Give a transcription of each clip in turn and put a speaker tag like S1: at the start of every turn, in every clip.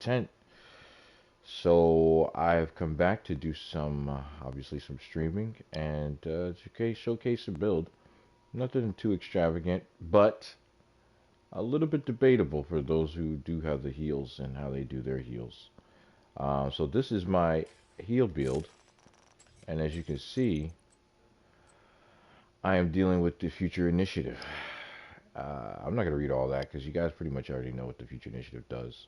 S1: tent. So I've come back to do some, obviously some streaming and to showcase a build. Nothing too extravagant, but a little bit debatable for those who do have the heals and how they do their heals. So this is my heal build, and as you can see, I am dealing with the future initiative. I'm not going to read all that because you guys pretty much already know what the future initiative does.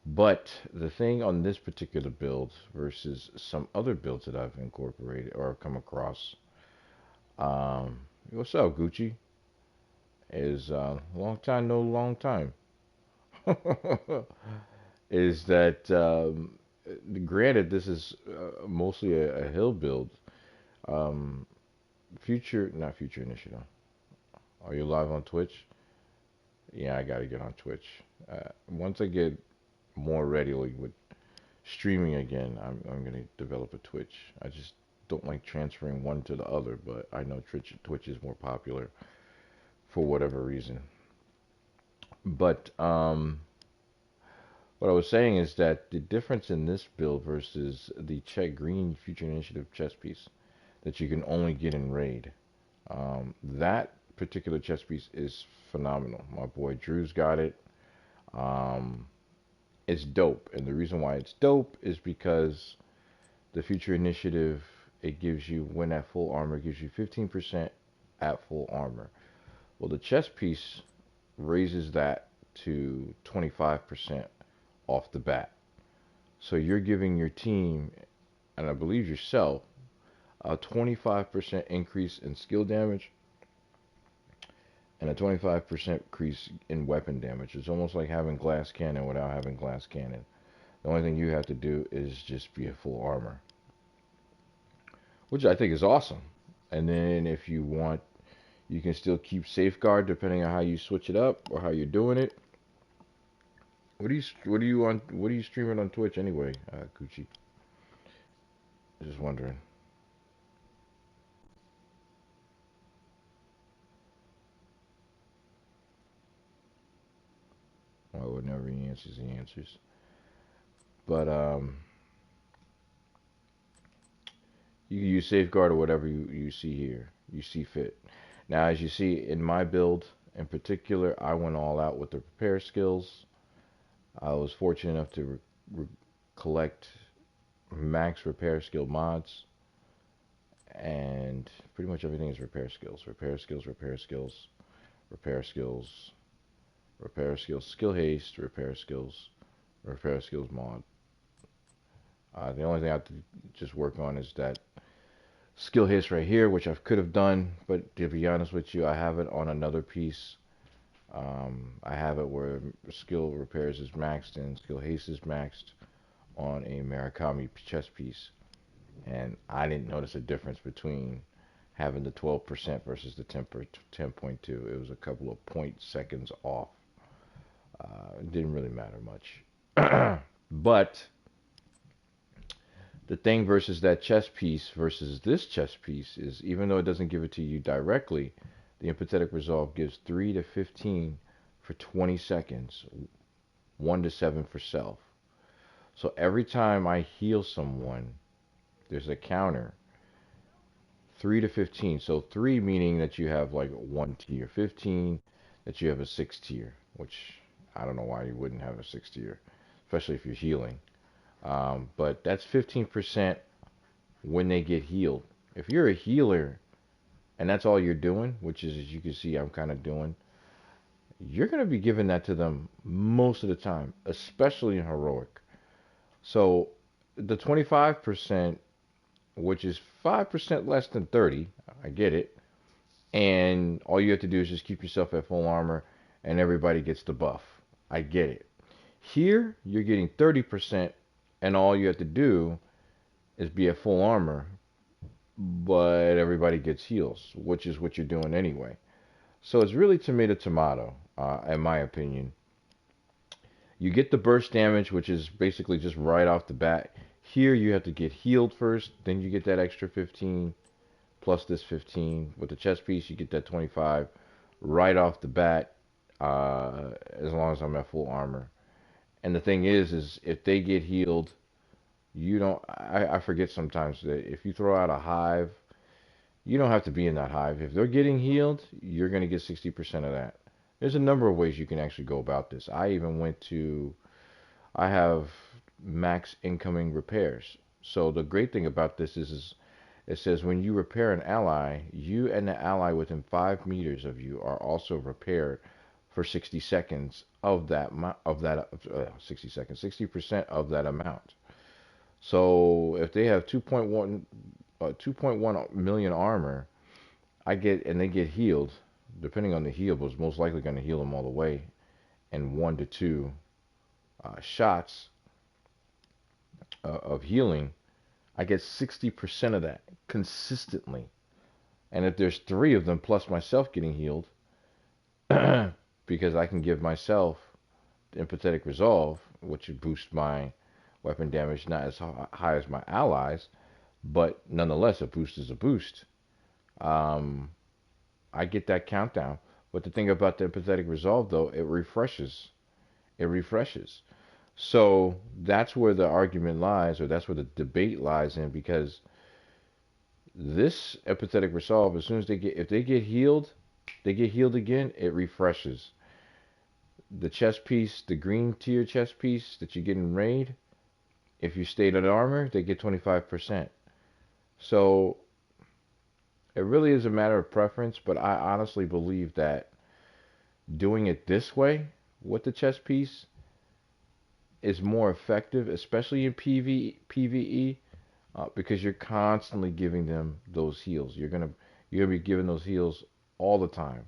S1: But the thing on this particular build versus some other builds that I've incorporated or come across, um, what's up, Gucci? Is long time, no long time. Is that granted? This is mostly a hill build. Um, not future initiative. Are you live on Twitch? Yeah, I gotta get on Twitch. Once I get more regularly with streaming again, I'm gonna develop a Twitch. I just don't like transferring one to the other, but I know Twitch is more popular for whatever reason. But what I was saying is that the difference in this build versus the check green future initiative chess piece that you can only get in raid. That particular chess piece is phenomenal. My boy Drew's got it. Um, it's dope, and the reason why it's dope is because the future initiative, it gives you, when at full armor, gives you 15% at full armor. Well, the chess piece raises that to 25% off the bat. So you're giving your team, and I believe yourself, a 25% increase in skill damage and a 25% increase in weapon damage. It's almost like having glass cannon without having glass cannon. The only thing you have to do is just be at full armor, which I think is awesome. And then if you want, you can still keep safeguard depending on how you switch it up or how you're doing it. What are you streaming on Twitch anyway, Gucci? Just wondering. Well, whenever he answers. But you can use safeguard or whatever you see here, you see fit. Now, as you see in my build in particular, I went all out with the repair skills. I was fortunate enough to collect max repair skill mods, and pretty much everything is repair skills, repair skills, repair skills, repair skills, repair skills, skill haste, repair skills mod. The only thing I have to just work on is that skill haste right here, which I could have done, but to be honest with you, I have it on another piece. I have it where skill repairs is maxed and skill haste is maxed on a Murakami chess piece, and I didn't notice a difference between having the 12% versus the 10.2. It was a couple of point seconds off. It didn't really matter much. But the thing versus that chess piece versus this chess piece is, even though it doesn't give it to you directly, the empathetic resolve gives 3 to 15 for 20 seconds, 1 to 7 for self. So every time I heal someone, there's a counter, 3 to 15. So 3 meaning that you have like 1 tier, 15 that you have a 6 tier, which I don't know why you wouldn't have a 6 tier, especially if you're healing. But that's 15% when they get healed. If you're a healer and that's all you're doing, which is, as you can see, I'm kind of doing, you're going to be giving that to them most of the time, especially in heroic. So the 25%, which is 5% less than 30, I get it. And all you have to do is just keep yourself at full armor and everybody gets the buff. I get it. Here, you're getting 30% and all you have to do is be at full armor, but everybody gets heals, which is what you're doing anyway. So it's really tomato, in my opinion. You get the burst damage, which is basically just right off the bat. Here you have to get healed first, then you get that extra 15 plus this 15. With the chest piece, you get that 25 right off the bat, as long as I'm at full armor. And the thing is if they get healed, you don't. I forget sometimes that if you throw out a hive, you don't have to be in that hive. If they're getting healed, you're going to get 60% of that. There's a number of ways you can actually go about this. I have max incoming repairs. So the great thing about this is it says when you repair an ally, you and the ally within 5 meters of you are also repaired for 60 seconds of that 60 seconds, 60% of that amount. So if they have 2.1 million armor, and they get healed. Depending on the heal, but it's most likely going to heal them all the way in 1 to 2 shots of healing. I get 60% of that consistently. And if there's 3 of them plus myself getting healed, because I can give myself the empathetic resolve, which would boost my weapon damage not as high as my allies, but nonetheless a boost is a boost. I get that countdown. But the thing about the empathetic resolve, though, it refreshes. It refreshes. So that's where the argument lies, or that's where the debate lies in, because this empathetic resolve, as soon as if they get healed again, it refreshes. The chest piece, the green tier chest piece that you get in raid, if you stayed in armor, they get 25%. So it really is a matter of preference, but I honestly believe that doing it this way with the chest piece is more effective, especially in PvE, because you're constantly giving them those heals. You're gonna be giving those heals all the time.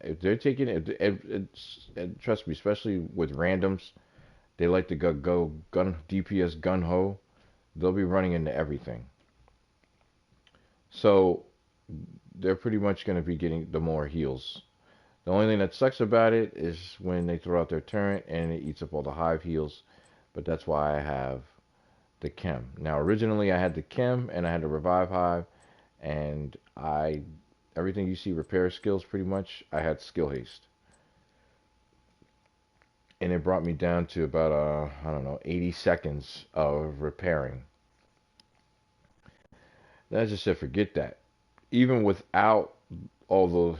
S1: If they're taking it, and trust me, especially with randoms, they like to go gun DPS gun ho. They'll be running into everything. So they're pretty much going to be getting the more heals. The only thing that sucks about it is when they throw out their turret and it eats up all the hive heals. But that's why I have the chem. Now originally I had the chem and I had the revive hive, and everything you see repair skills pretty much, I had skill haste. And it brought me down to about I don't know, 80 seconds of repairing. Then I just said forget that. Even without all the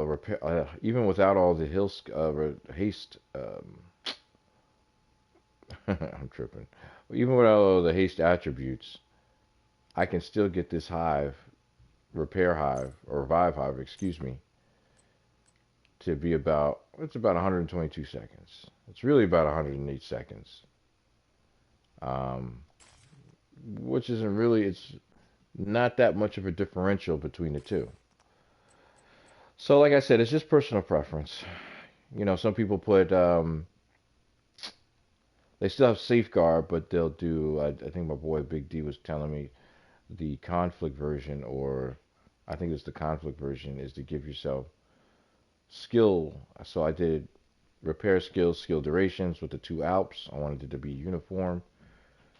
S1: repair, even without all the haste, I'm tripping. Even without all the haste attributes, I can still get this hive, repair hive or revive hive, excuse me, to be about 122 seconds. It's really about 108 seconds, which isn't really. It's not that much of a differential between the two. So, like I said, it's just personal preference. Some people put they still have safeguard, but they'll do. I think my boy Big D was telling me the conflict version, or I think it's the conflict version, is to give yourself skill. So I did repair skills, skill durations with the 2 Alps. I wanted it to be uniform,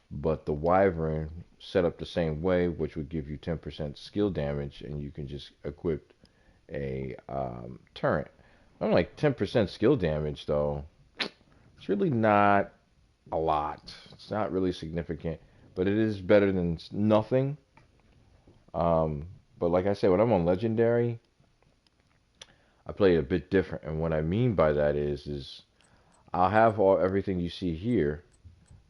S1: but the Wyvern set up the same way, which would give you 10% skill damage, and you can just equip a turret. I'm like 10% skill damage though. It's really not a lot. It's not really significant, but it is better than nothing. But like I said, when I'm on legendary, I play it a bit different, and what I mean by that is I'll have everything you see here.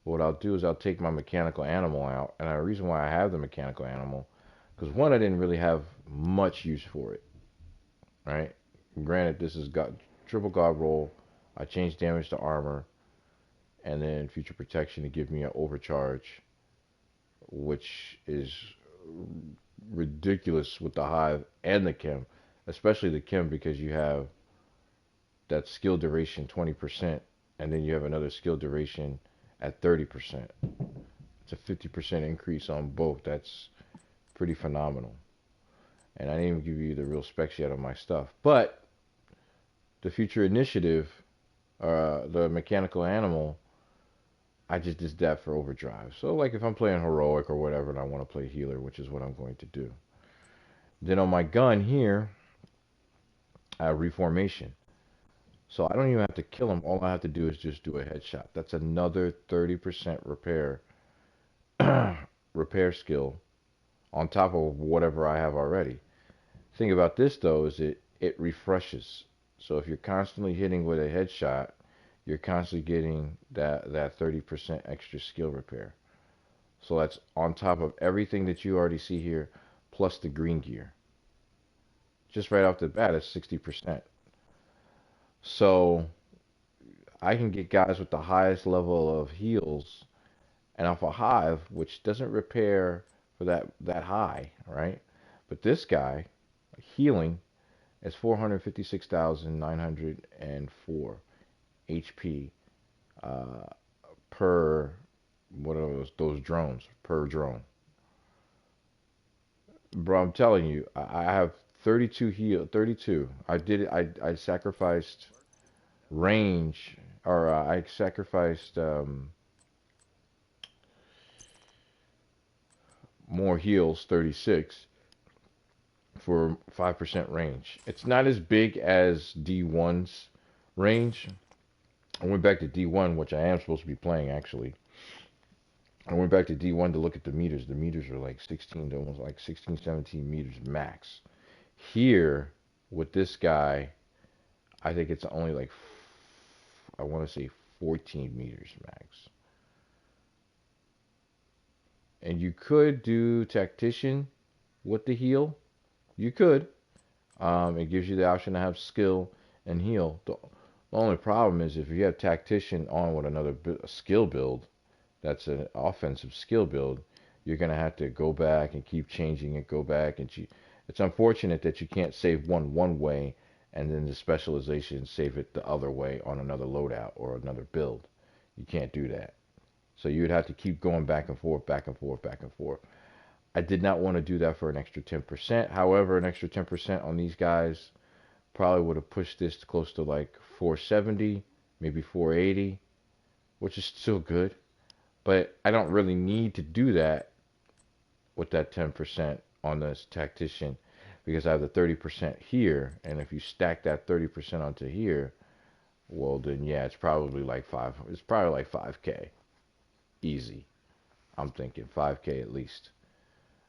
S1: What I'll do is I'll take my mechanical animal out, and the reason why I have the mechanical animal, because one, I didn't really have much use for it, right? Granted, this is got triple god roll. I changed damage to armor, and then future protection to give me an overcharge, which is ridiculous with the hive and the chem, especially the chem, because you have that skill duration 20%, and then you have another skill duration at 30%. It's a 50% increase on both. That's pretty phenomenal. And I didn't even give you the real specs yet on my stuff. But the future initiative, the mechanical animal, I just did that for overdrive. So like if I'm playing heroic or whatever and I want to play healer, which is what I'm going to do. Then on my gun here, I have reformation. So I don't even have to kill him. All I have to do is just do a headshot. That's another 30% repair skill on top of whatever I have already. Thing about this though is it refreshes. So if you're constantly hitting with a headshot, you're constantly getting that 30% extra skill repair. So that's on top of everything that you already see here, plus the green gear. Just right off the bat, it's 60%. So I can get guys with the highest level of heals and off a hive, which doesn't repair for that high, right? But this guy, healing, is 456,904 HP uh, per what are those drones per drone. Bro, I'm telling you, I have 32 heal, 32. I did it. I sacrificed range, or I sacrificed more heals, 36 for 5% range. It's not as big as D1's range. I went back to D1, which I am supposed to be playing actually. I went back to D1 to look at the meters. The meters are like 16 to almost like 16, 17 meters max. Here, with this guy, I think it's only like, I want to say 14 meters max. And you could do tactician with the heal. You could. It gives you the option to have skill and heal. The only problem is if you have tactician on with another skill build, that's an offensive skill build, you're going to have to go back and keep changing it, go back and it's unfortunate that you can't save one way and then the specialization save it the other way on another loadout or another build. You can't do that. So you'd have to keep going back and forth, back and forth, back and forth. I did not want to do that for an extra 10%. However, an extra 10% on these guys probably would have pushed this close to like 470, maybe 480, which is still good. But I don't really need to do that with that 10% on this tactician because I have the 30% here. And if you stack that 30% onto here, well then yeah, it's probably like 5K. Easy. I'm thinking 5K at least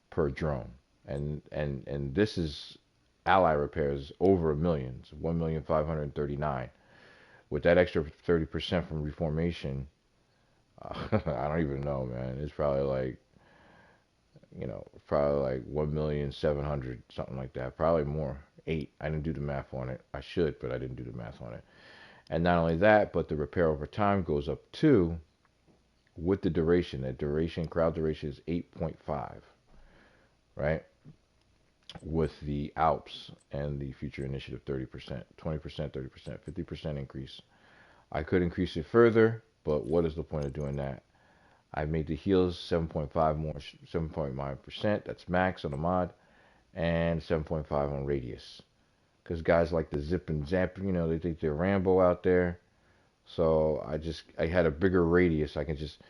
S1: per drone. And this is ally repairs over 1,000,000. It's 1,539,000. With that extra 30% from reformation, I don't even know, man. It's probably like, probably like 1,700,000, something like that. Probably more. 8. I didn't do the math on it. I should, but I didn't do the math on it. And not only that, but the repair over time goes up too with the duration. The duration, crowd duration is 8.5, right? With the Alps and the future initiative 30%, 20%, 30%, 50% increase. I could increase it further, but what is the point of doing that? I made the heals 7.5 more, 7.5%. That's max on the mod, and 7.5 on radius. Because guys like to zip and zap, they think they're Rambo out there. So I had a bigger radius. I can just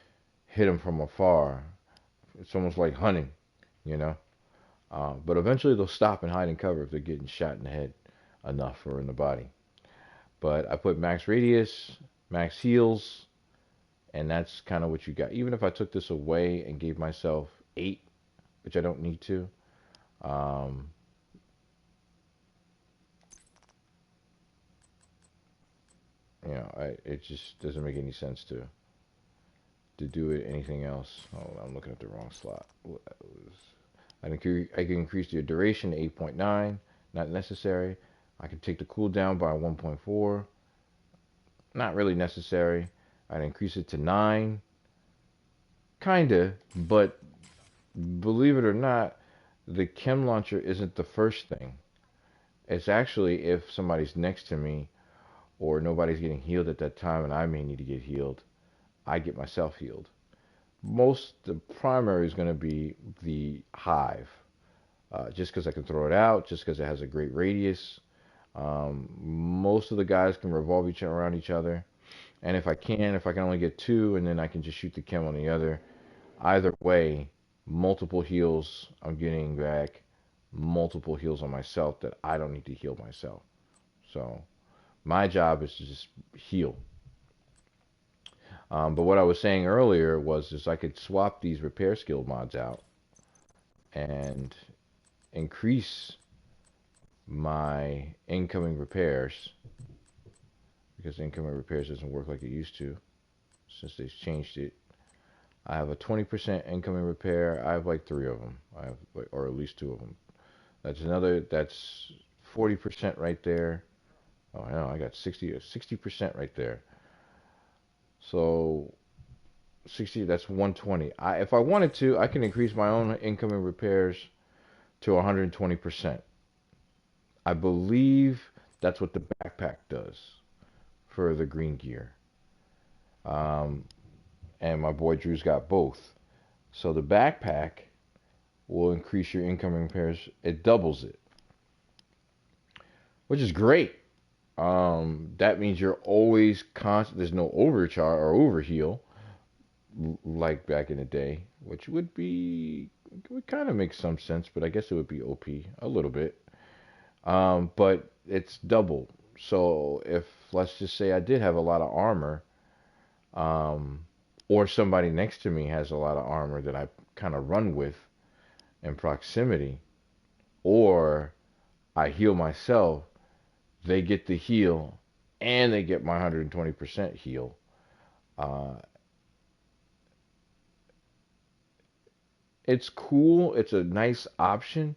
S1: hit them from afar. It's almost like hunting, you know. But eventually they'll stop and hide and cover if they're getting shot in the head enough or in the body. But I put max radius, max heals, and that's kind of what you got. Even if I took this away and gave myself 8, which I don't need to, it just doesn't make any sense to do it anything else. Oh, I'm looking at the wrong slot. I can increase the duration to 8.9, not necessary. I can take the cooldown by 1.4, not really necessary. I'd increase it to 9, kinda, but believe it or not, the chem launcher isn't the first thing. It's actually if somebody's next to me or nobody's getting healed at that time and I may need to get healed, I get myself healed. The primary is going to be the hive, just because I can throw it out, just because it has a great radius. Most of the guys can revolve around each other, and if I can only get 2, and then I can just shoot the chem on the other. Either way, multiple heals I'm getting back, multiple heals on myself that I don't need to heal myself. So, My job is to just heal. But what I was saying earlier was I could swap these repair skill mods out and increase my incoming repairs, because incoming repairs doesn't work like it used to since they've changed it. I have a 20% incoming repair. I have like 3 of them. I have like, or at least 2 of them. That's 40% right there. Oh, I know, I got 60% right there. So 60, that's 120. If I wanted to, I can increase my own incoming repairs to 120%. I believe that's what the backpack does for the green gear. Um, and my boy Drew's got both. So the backpack will increase your incoming repairs. It doubles it, which is great. That means you're always constant. There's no overcharge or overheal like back in the day, which would kind of make some sense, but I guess it would be OP a little bit. But it's double. So if, let's just say, I did have a lot of armor, or somebody next to me has a lot of armor that I kind of run with in proximity, or I heal myself, they get the heal and they get my 120% heal. It's cool. It's a nice option,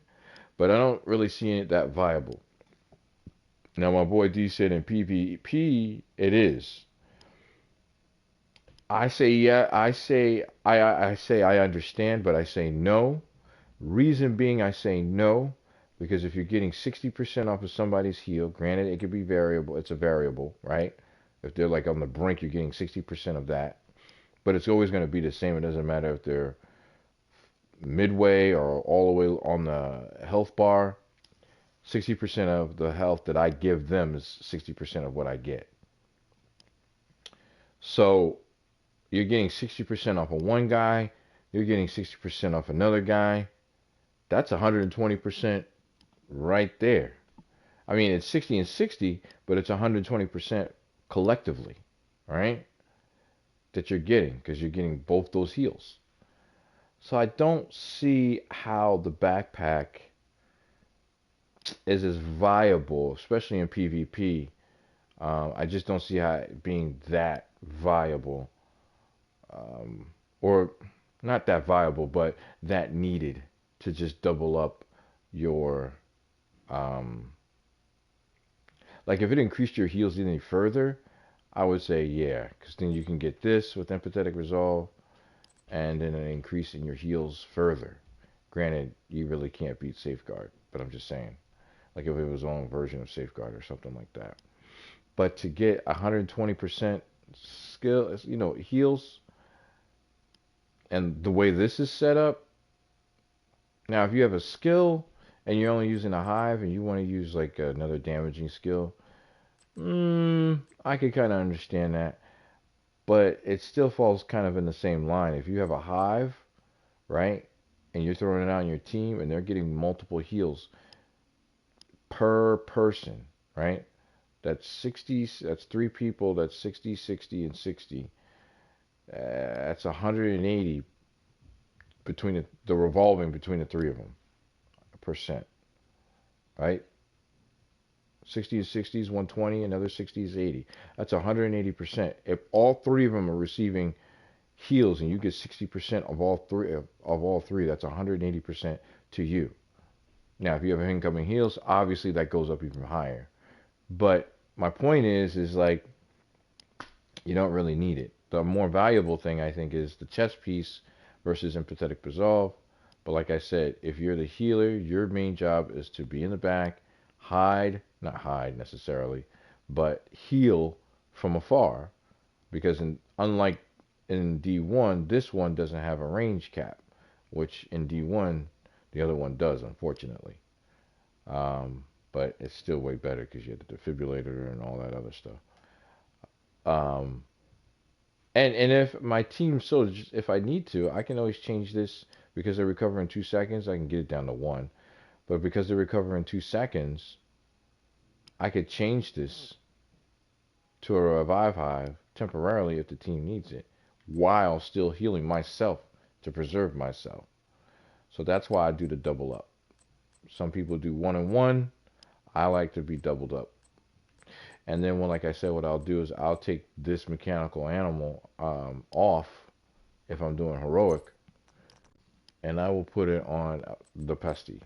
S1: but I don't really see it that viable. Now, my boy D said in PvP, it is. I say yeah. I say I understand, but I say no. Reason being, I say no, because if you're getting 60% off of somebody's heal, granted it could be variable. It's a variable, right? If they're like on the brink, you're getting 60% of that, but it's always going to be the same. It doesn't matter if they're midway or all the way on the health bar. 60% of the health that I give them is 60% of what I get. So you're getting 60% off of one guy, you're getting 60% off another guy. That's 120% right there. I mean, it's 60 and 60, but it's 120% collectively, right? That you're getting, because you're getting both those heals. So I don't see how the backpack is as viable, especially in PvP. I just don't see how it being that viable, or not that viable, but that needed to just double up your, um, like if it increased your heals any further, I would say yeah, because then you can get this with empathetic resolve, and then an increase in your heals further. Granted, you really can't beat safeguard, but I'm just saying, like if it was own version of safeguard or something like that. But to get 120% skill, heals, and the way this is set up, now if you have a skill and you're only using a hive and you want to use like another damaging skill, I could kind of understand that. But it still falls kind of in the same line. If you have a hive, right, and you're throwing it out on your team and they're getting multiple heals per person, right? That's 60, that's 3 people, that's 60, 60, and 60. That's 180 between the revolving between the 3 of them, percent, right? 60 is 60 is 120, another 60 is 80. That's 180%. If all 3 of them are receiving heals and you get 60% of all three, that's 180% to you. Now, if you have incoming heals, obviously that goes up even higher. But my point is like, you don't really need it. The more valuable thing, I think, is the chest piece versus empathetic resolve. But like I said, if you're the healer, your main job is to be in the back, not hide necessarily, but heal from afar. Because unlike in D1, this one doesn't have a range cap, which in D1, the other one does, unfortunately. But it's still way better because you have the defibrillator and all that other stuff. And if my team, so if I need to, I can always change this because they recover in 2 seconds. I can get it down to 1, but because they recover in 2 seconds, I could change this to a revive hive temporarily if the team needs it, while still healing myself to preserve myself. So that's why I do the double up. Some people do 1 and 1. I like to be doubled up. And then, when, like I said, what I'll do is I'll take this mechanical animal off if I'm doing heroic, and I will put it on the pesty.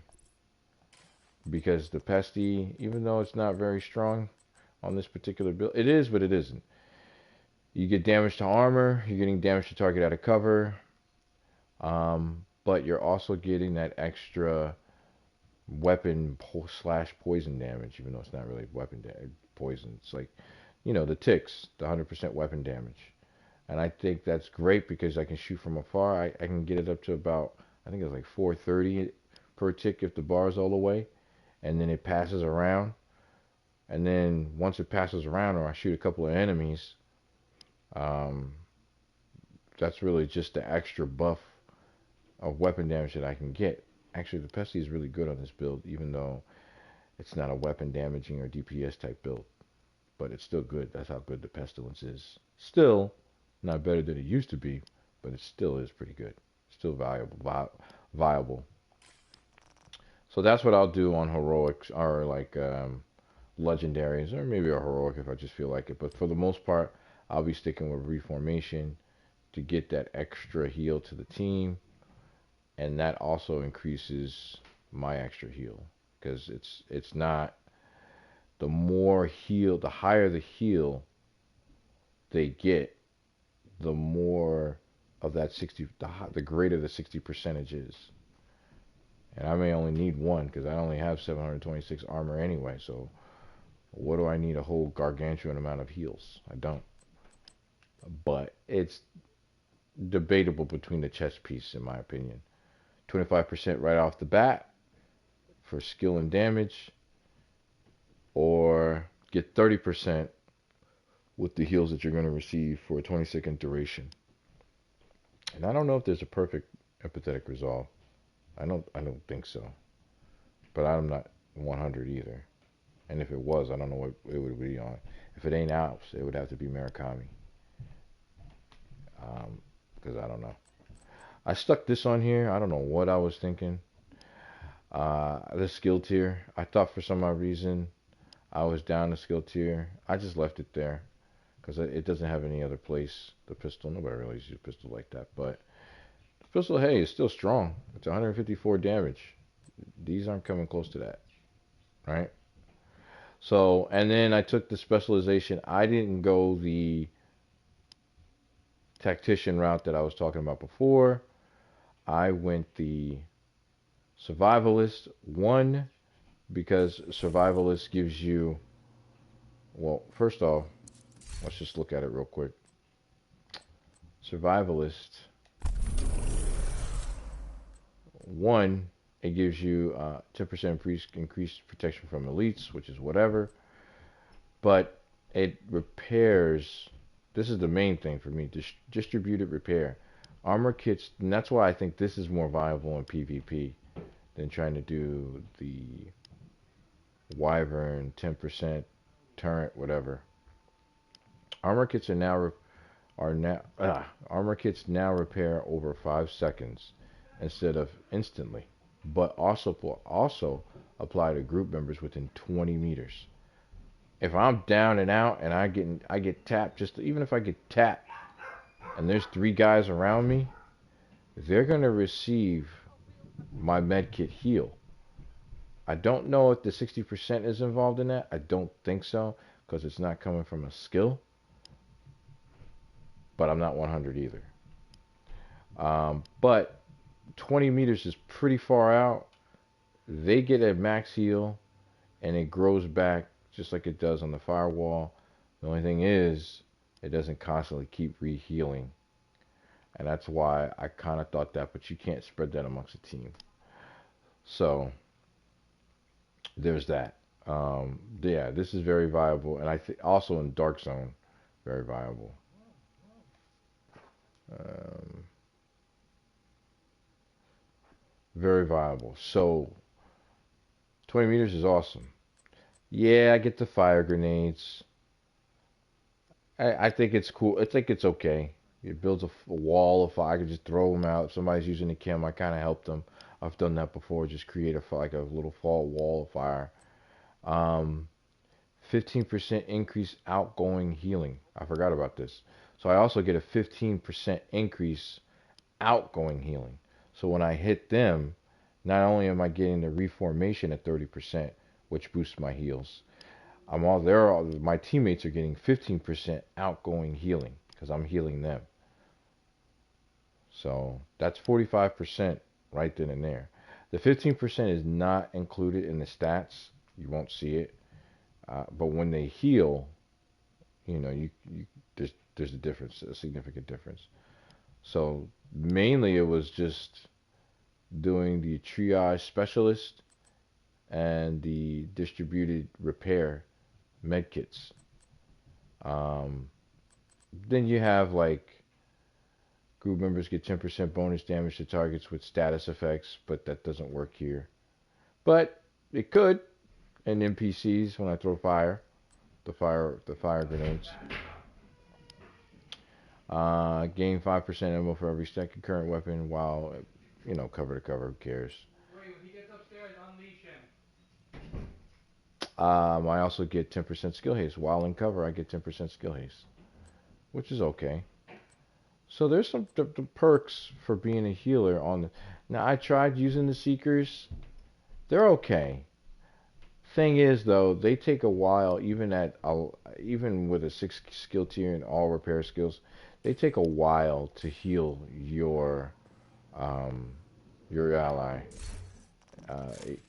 S1: Because the pesty, even though it's not very strong on this particular build, it is, but it isn't. You get damage to armor, you're getting damage to target out of cover, but you're also getting that extra weapon slash poison damage, even though it's not really weapon poison. It's like, the ticks, the 100% weapon damage. And I think that's great because I can shoot from afar. I can get it up to about, I think it's like 430 per tick if the bar is all the way. And then it passes around. And then once it passes around, or I shoot a couple of enemies, that's really just the extra buff of weapon damage that I can get. Actually, the pesty is really good on this build, even though it's not a weapon damaging or DPS type build. But it's still good. That's how good the pestilence is. Still not better than it used to be, but it still is pretty good. Still viable. So that's what I'll do on heroics, or like legendaries, or maybe a heroic if I just feel like it. But for the most part, I'll be sticking with reformation to get that extra heal to the team, and that also increases my extra heal, because it's not, the more heal, the higher the heal they get, the more of that 60, the greater the 60 percentage is. And I may only need one because I only have 726 armor anyway. So what do I need a whole gargantuan amount of heals? I don't. But it's debatable between the chest piece, in my opinion. 25% right off the bat for skill and damage, or get 30% with the heals that you're going to receive for a 20-second duration. And I don't know if there's a perfect empathetic resolve. I don't think so. But I'm not 100 either. And if it was, I don't know what it would be on. If it ain't Alps, it would have to be Murakami. Because I don't know. I stuck this on here. I don't know what I was thinking. The skill tier. I thought for some odd reason I was down the skill tier. I just left it there because it doesn't have any other place. The pistol, nobody really uses a pistol like that. But the pistol, hey, is still strong. It's 154 damage. These aren't coming close to that, right? So, and then I took the specialization. I didn't go the tactician route that I was talking about before. I went the survivalist one, because survivalist gives you, well, first off, let's just look at it real quick. Survivalist one, it gives you 10% increased protection from elites, which is whatever. But it repairs, this is the main thing for me, distributed repair. Armor kits, and that's why I think this is more viable in PvP than trying to do the Wyvern 10% turret, whatever. Armor kits armor kits now repair over 5 seconds instead of instantly, but also apply to group members within 20 meters. If I'm down and out and I get tapped, even if I get tapped and there's 3 guys around me, they're gonna receive my medkit heal. I don't know if the 60% is involved in that. I don't think so, because it's not coming from a skill. But I'm not 100 either. But 20 meters is pretty far out. They get a max heal, and it grows back just like it does on the firewall. The only thing is, it doesn't constantly keep re-healing. And that's why I kind of thought that, but you can't spread that amongst a team. So there's that. Yeah, this is very viable, and I think also in Dark Zone, very viable. Very viable. So 20 meters is awesome. Yeah, I get the fire grenades. I think it's cool. I think it's okay. It builds a wall of fire. I can just throw them out. If somebody's using the chem, I kind of help them. I've done that before. Just create like a little fall wall of fire. Um, 15% increase outgoing healing. I forgot about this. So I also get a 15% increase outgoing healing. So when I hit them, not only am I getting the reformation at 30%, which boosts my heals, I'm all there. My teammates are getting 15% outgoing healing because I'm healing them. So that's 45% right then and there. The 15% is not included in the stats. You won't see it. But when they heal, you there's a difference, a significant difference. So mainly it was just doing the triage specialist and the distributed repair medkits. Um, then you have like group members get 10% bonus damage to targets with status effects, but that doesn't work here. But it could in NPCs when I throw the fire grenades. Gain 5% ammo for every second current weapon while, cover to cover. Who cares?
S2: Wait, when he gets upstairs, unleash him.
S1: I also get 10% skill haste. While in cover, I get 10% skill haste, which is okay. So there's some the perks for being a healer on the. Now I tried using the seekers. They're okay. Thing is though, they take a while. Even with a 6 skill tier and all repair skills, they take a while to heal um, your ally.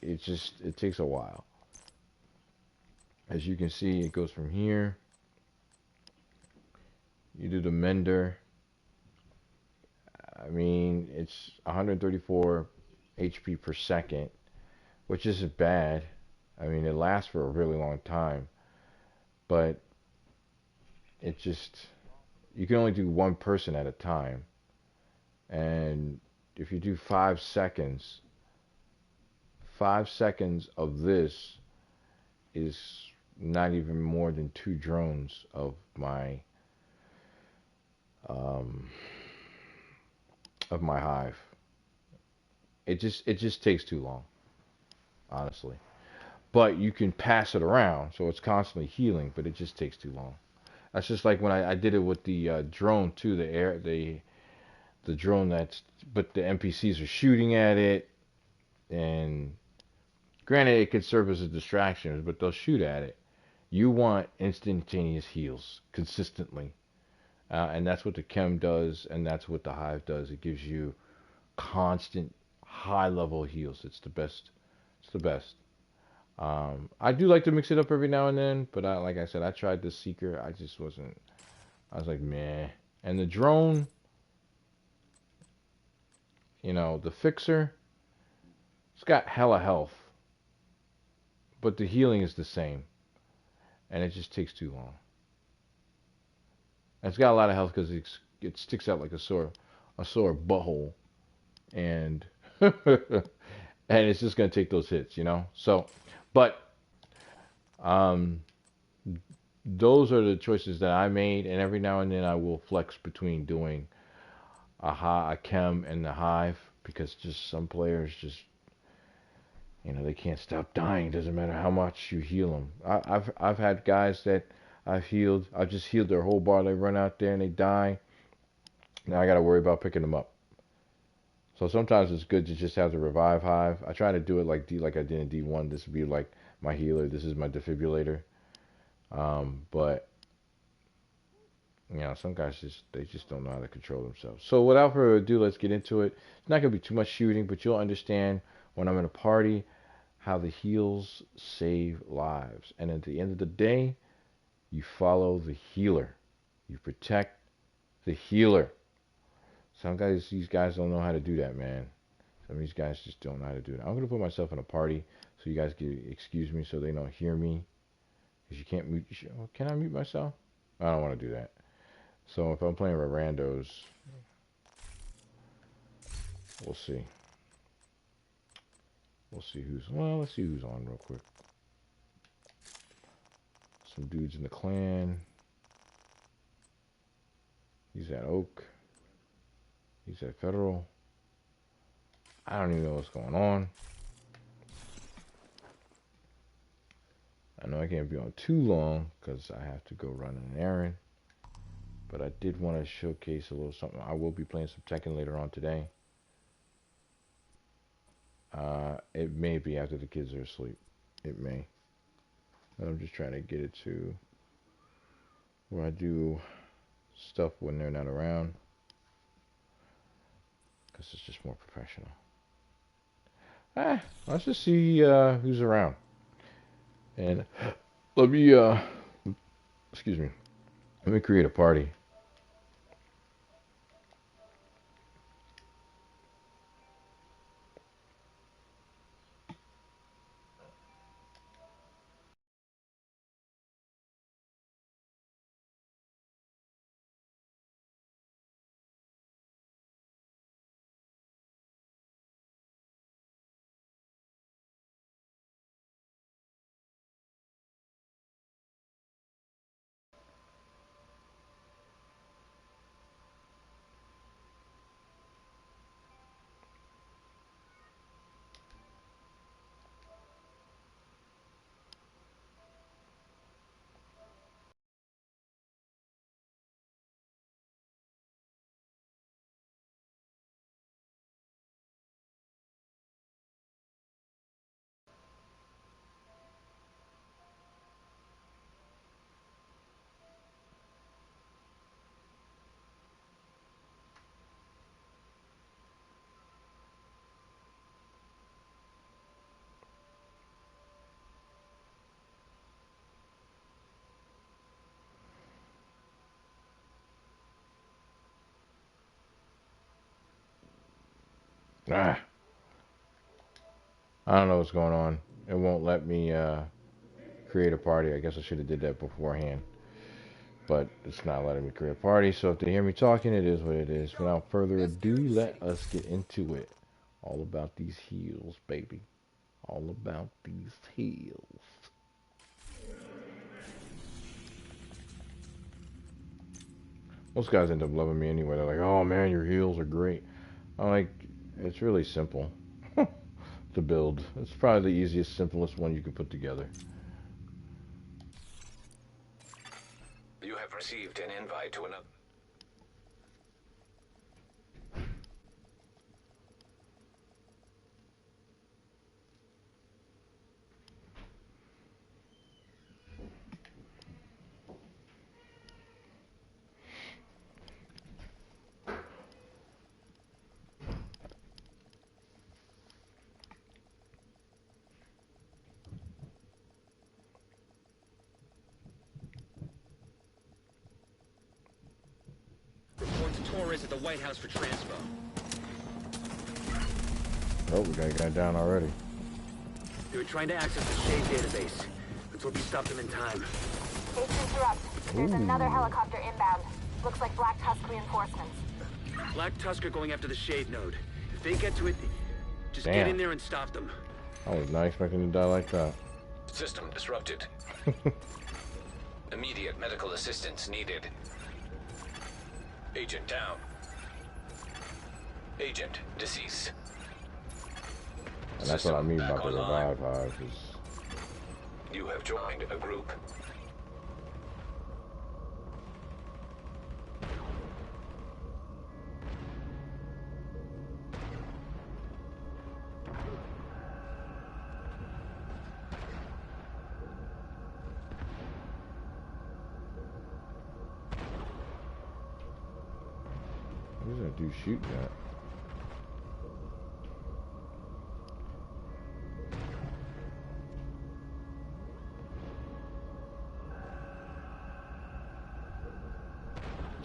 S1: It takes a while. As you can see, it goes from here. You do the mender. I mean, it's 134 HP per second, which isn't bad. I mean, it lasts for a really long time, but it just, you can only do one person at a time. And if you do 5 seconds of this is not even more than 2 drones um, of my hive. It just takes too long, honestly. But you can pass it around, so it's constantly healing. But it just takes too long. That's just like when I did it with the drone too. The drone but the NPCs are shooting at it, and granted it could serve as a distraction, but they'll shoot at it. You want instantaneous heals consistently, and that's what the chem does, and that's what the hive does. It gives you constant high level heals. It's the best. It's the best. I do like to mix it up every now and then, but like I said, I tried the seeker. I just wasn't. I was like, meh. And the drone, the fixer, it's got hella health, but the healing is the same, and it just takes too long. And it's got a lot of health because it sticks out like a sore butthole, and and it's just gonna take those hits. So, but um, those are the choices that I made, and every now and then I will flex between doing a chem and the hive because just some players just they can't stop dying. Doesn't matter how much you heal them. I've had guys that I've healed. I've just healed their whole bar. They run out there and they die. Now I got to worry about picking them up. So sometimes it's good to just have the revive hive. I try to do it like I did in D1. This would be like my healer. This is my defibrillator. But some guys just don't know how to control themselves. So without further ado, let's get into it. It's not gonna be too much shooting, but you'll understand when I'm in a party how the heals save lives. And at the end of the day, you follow the healer. You protect the healer. These guys don't know how to do that, man. Some of these guys just don't know how to do it. I'm gonna put myself in a party so you guys can excuse me so they don't hear me. Because you can't mute. Can I mute myself? I don't want to do that. So if I'm playing with randos, we'll see. Let's see who's on real quick. Some dudes in the clan. He's at Oak. He's at Federal. I don't even know what's going on. I know I can't be on too long because I have to go run an errand. But I did want to showcase a little something. I will be playing some Tekken later on today. It may be after the kids are asleep. It may. But I'm just trying to get it to where I do stuff when they're not around. Because it's just more professional. Let's just see who's around. And let me, excuse me. Let me create a party. I don't know what's going on. It won't let me create a party. I guess I should have did that beforehand. But it's not letting me create a party. So if they hear me talking, it is what it is. Without further ado, let us get into it. All about these heels, baby. All about these heels. Most guys end up loving me anyway. They're like, oh man, your heels are great. I'm like, it's really simple to build. It's probably the easiest, simplest one you can put together.
S3: You have received an invite to another.
S4: Report to Torres at the White House for transfer.
S1: Oh, we got a guy down already.
S4: They were trying to access the Shade database. Let's hope we stop them in time.
S5: Hate to interrupt. There's another helicopter inbound. Looks like Black Tusk reinforcements.
S4: Black Tusk are going after the Shade node. If they get to it, just
S1: Damn.
S4: get in there and stop them.
S1: I was not expecting to die like that.
S3: System disrupted. Immediate medical assistance needed. Agent down. Agent deceased.
S1: And that's what I mean by the revive hive.
S3: You have joined a group.
S1: Who's that dude shooting at?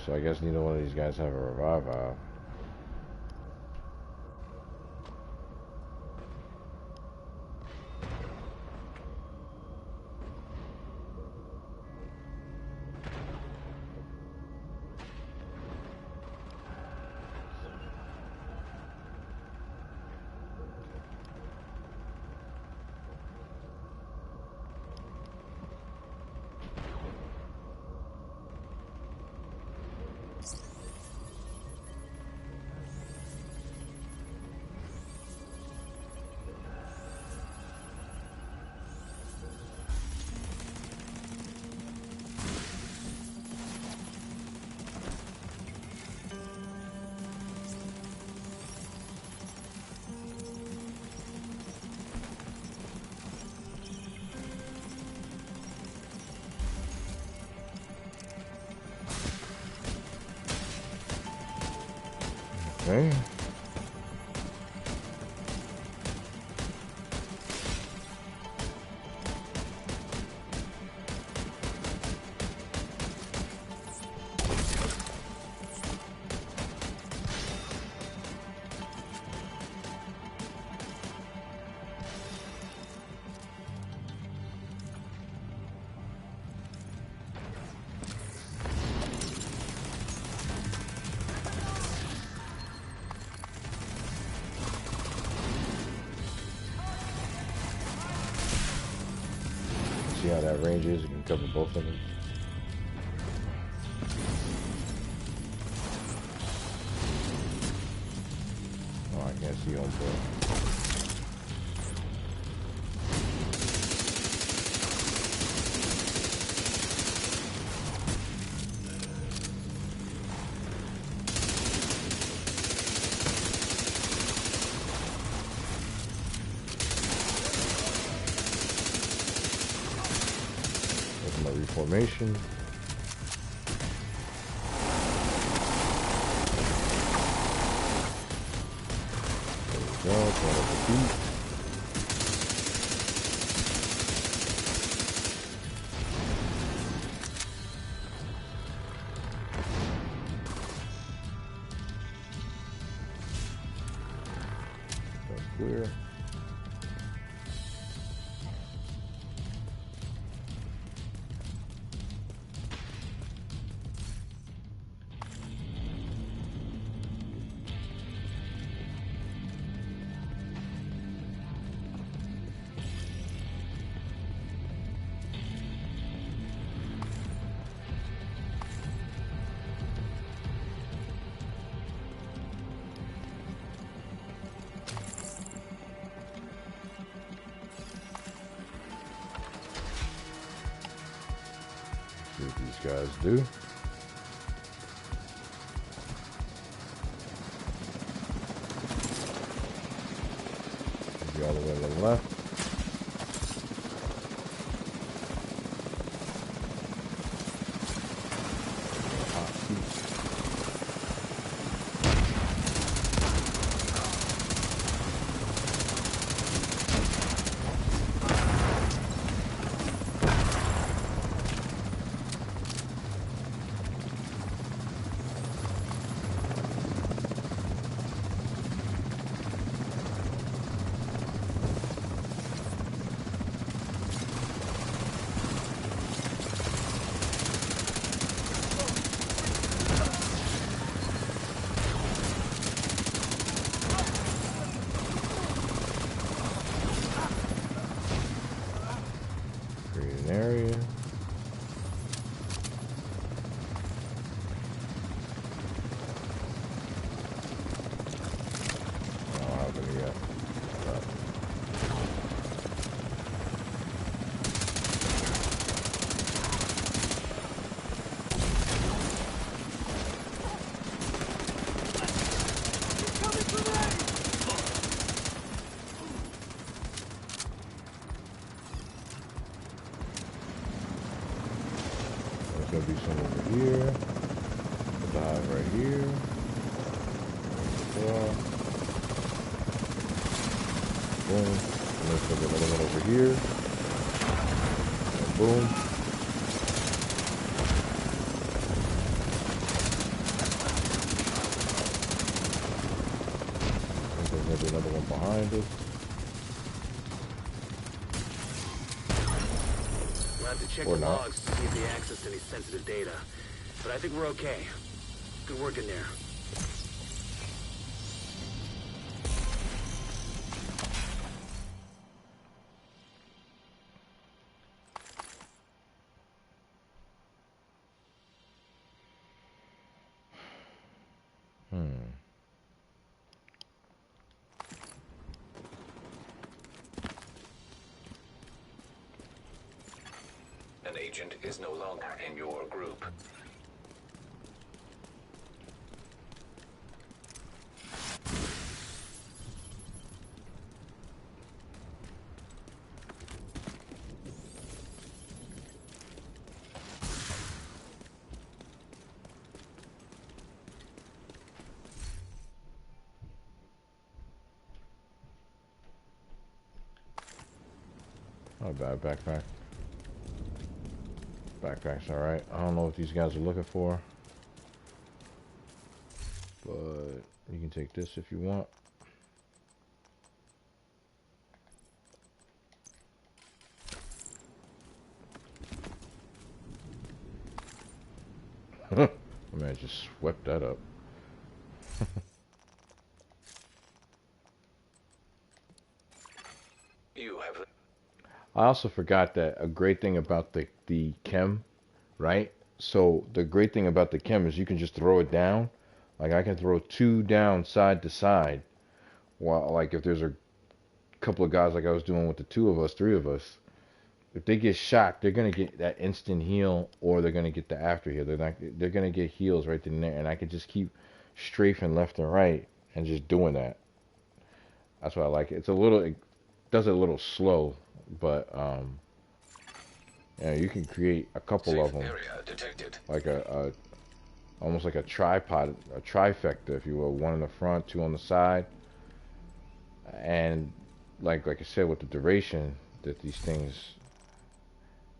S1: So I guess neither one of these guys have a revive hive. Okay. See how that range is? You can cover both of them. Oh, I can't see on board. There's my reformation. There we go. Turn up the beat. That's clear. See what these guys do. Maybe all the way to the left. Hot seat. Create an area. I don't have any yet. There's gonna be some over here. Put the hive right here. Boom. And let's put another one over here. And boom. And there's maybe another one behind us.
S4: We'll have to check
S1: Or
S4: the
S1: not.
S4: logs to see if they accessed any sensitive data. But I think we're okay. Good work in there.
S3: An agent is no longer in your group.
S1: Not a bad backpack. Backpack's alright. I don't know what these guys are looking for. But you can take this if you want. I mean, I just swept that up.
S3: You have...
S1: I also forgot that a great thing about the chem, right? So the great thing about the chem is you can just throw it down. Like I can throw 2 down side to side. While like if there's a couple of guys like I was doing with the 2 of us, 3 of us, if they get shot, they're gonna get that instant heal, or they're gonna get the after heal. They're gonna get heals right then and there, and I can just keep strafing left and right and just doing that. That's why I like it. It does it a little slow, but yeah, you can create a couple of them,
S3: area detected.
S1: like a almost like a tripod, a trifecta, if you will. 1 in the front, 2 on the side, and like I said, with the duration that these things,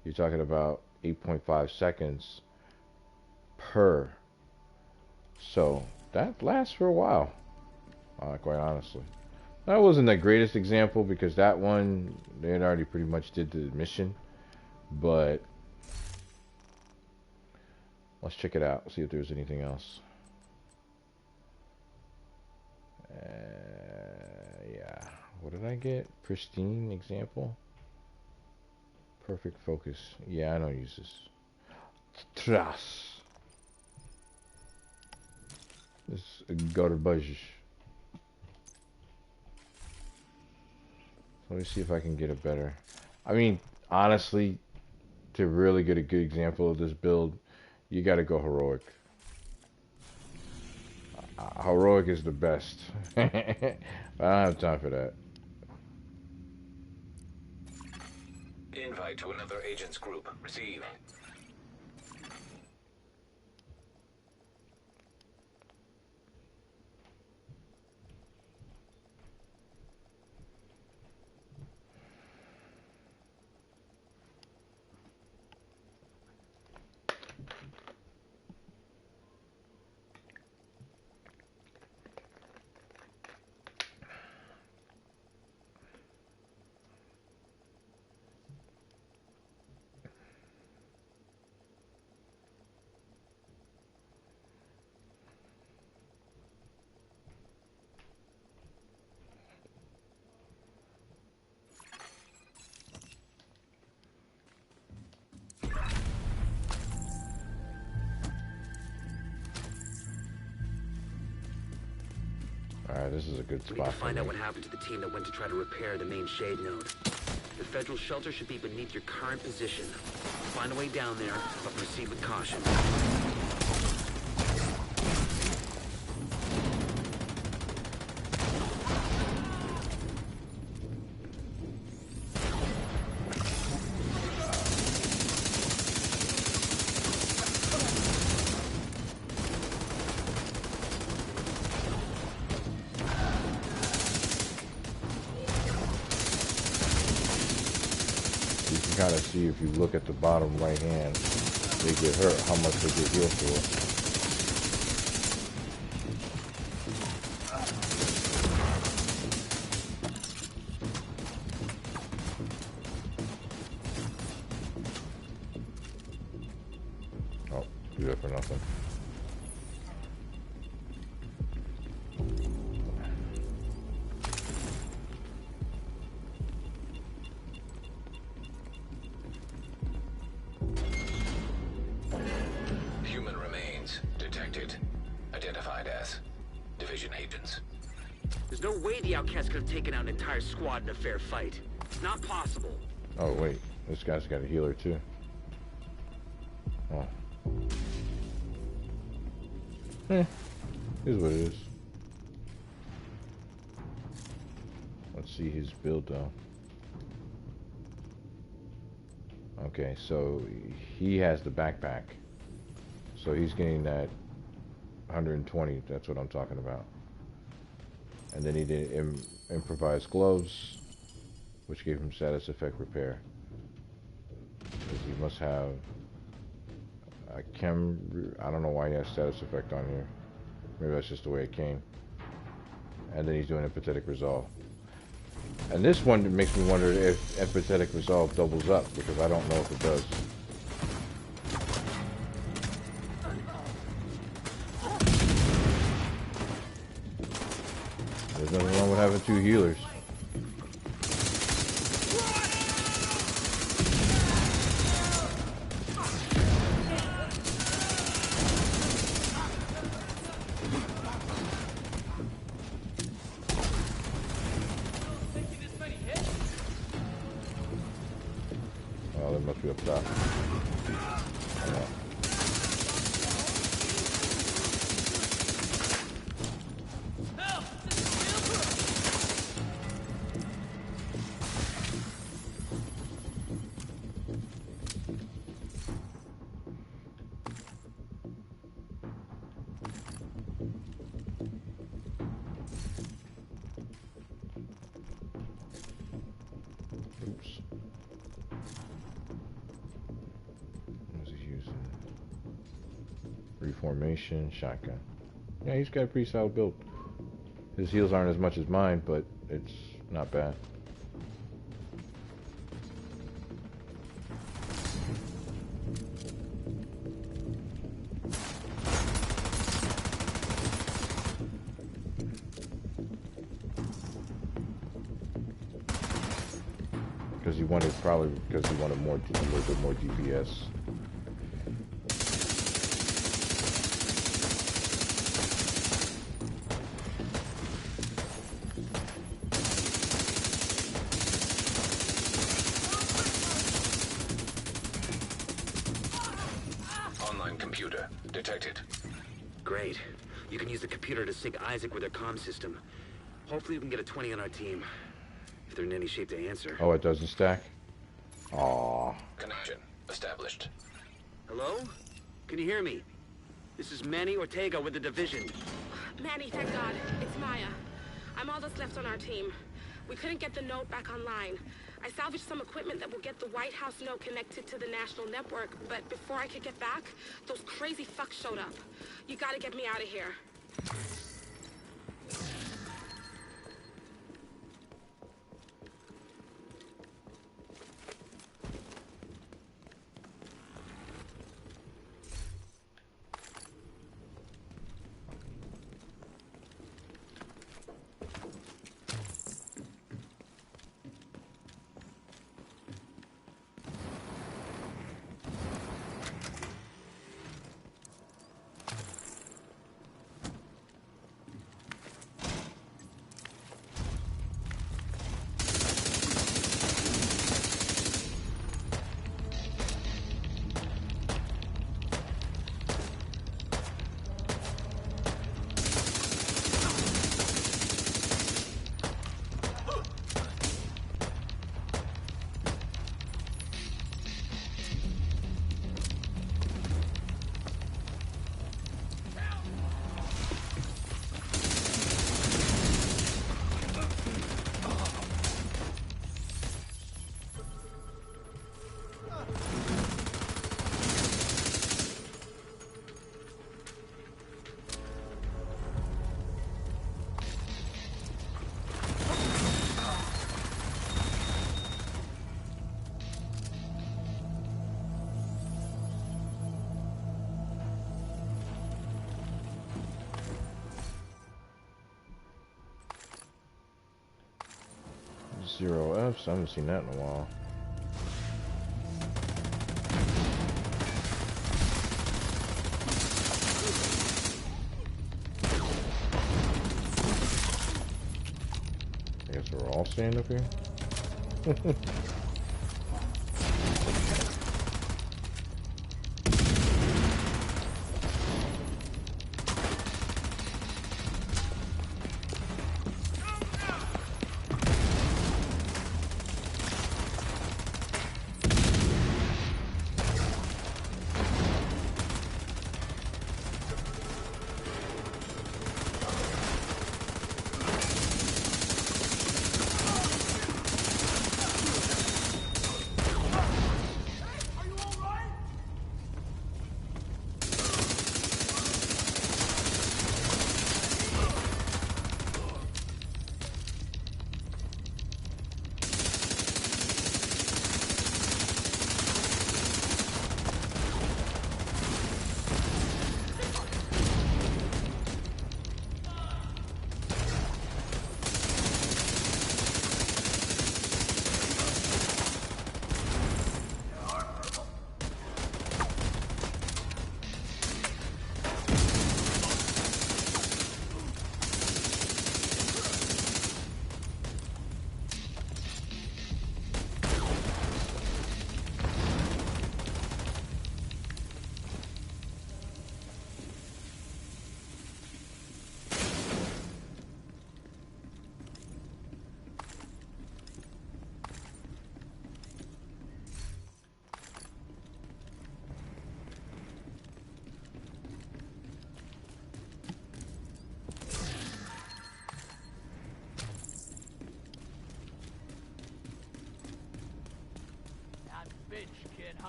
S1: you're talking about 8.5 seconds per. So that lasts for a while, quite honestly. That wasn't the greatest example because that one, they had already pretty much did the mission. But let's check it out, see if there's anything else. Yeah. What did I get? Pristine example? Perfect focus. Yeah, I don't use this. Tras. This is garbage. Let me see if I can get a better. I mean, honestly, to really get a good example of this build, you got to go heroic. Heroic is the best. I don't have time for that.
S3: Invite to another agent's group. Receive.
S1: Alright, this is a good
S4: We
S1: spot
S4: need to
S1: for
S4: find out
S1: me.
S4: what happened to the team that went to try to repair the main shade node. The federal shelter should be beneath your current position. Find a way down there, but proceed with caution.
S1: You can kind of see if you look at the bottom right hand, they get hurt, how much they get healed for. Oh, do that for nothing.
S3: Human remains detected. Identified as division agents.
S4: There's no way the outcast could have taken out an entire squad in a fair fight. It's not possible.
S1: Oh wait, this guy's got a healer too. Oh. Here's what it is. Let's see his build though. Okay, so he has the backpack. So he's getting that 120, that's what I'm talking about. And then he did improvised gloves. which gave him status effect repair. Because he must have a I don't know why he has status effect on here. Maybe that's just the way it came. And then he's doing empathetic resolve. And this one makes me wonder if empathetic resolve doubles up, because I don't know if it does. There's nothing wrong with having 2 healers. Oh, they must be up top. Yeah. Oops. What was he using? Reformation, shotgun. Yeah, he's got a pretty solid build. His heals aren't as much as mine, but it's not bad. Because he wanted, probably because he wanted more, a little bit more DPS.
S3: Online computer detected.
S4: Great. You can use the computer to sync Isaac with their comm system. Hopefully we can get a 20 on our team. If they're in any shape to answer.
S1: Oh, it doesn't stack? Aww.
S3: Connection established.
S4: Hello? Can you hear me? This is Manny Ortega with the division.
S6: Manny, thank God. It's Maya. I'm all that's left on our team. We couldn't get the node back online. I salvaged some equipment that will get the White House node connected to the national network, but before I could get back, those crazy fucks showed up. You gotta get me out of here.
S1: Zero Fs, I haven't seen that in a while. I guess we're all staying up here.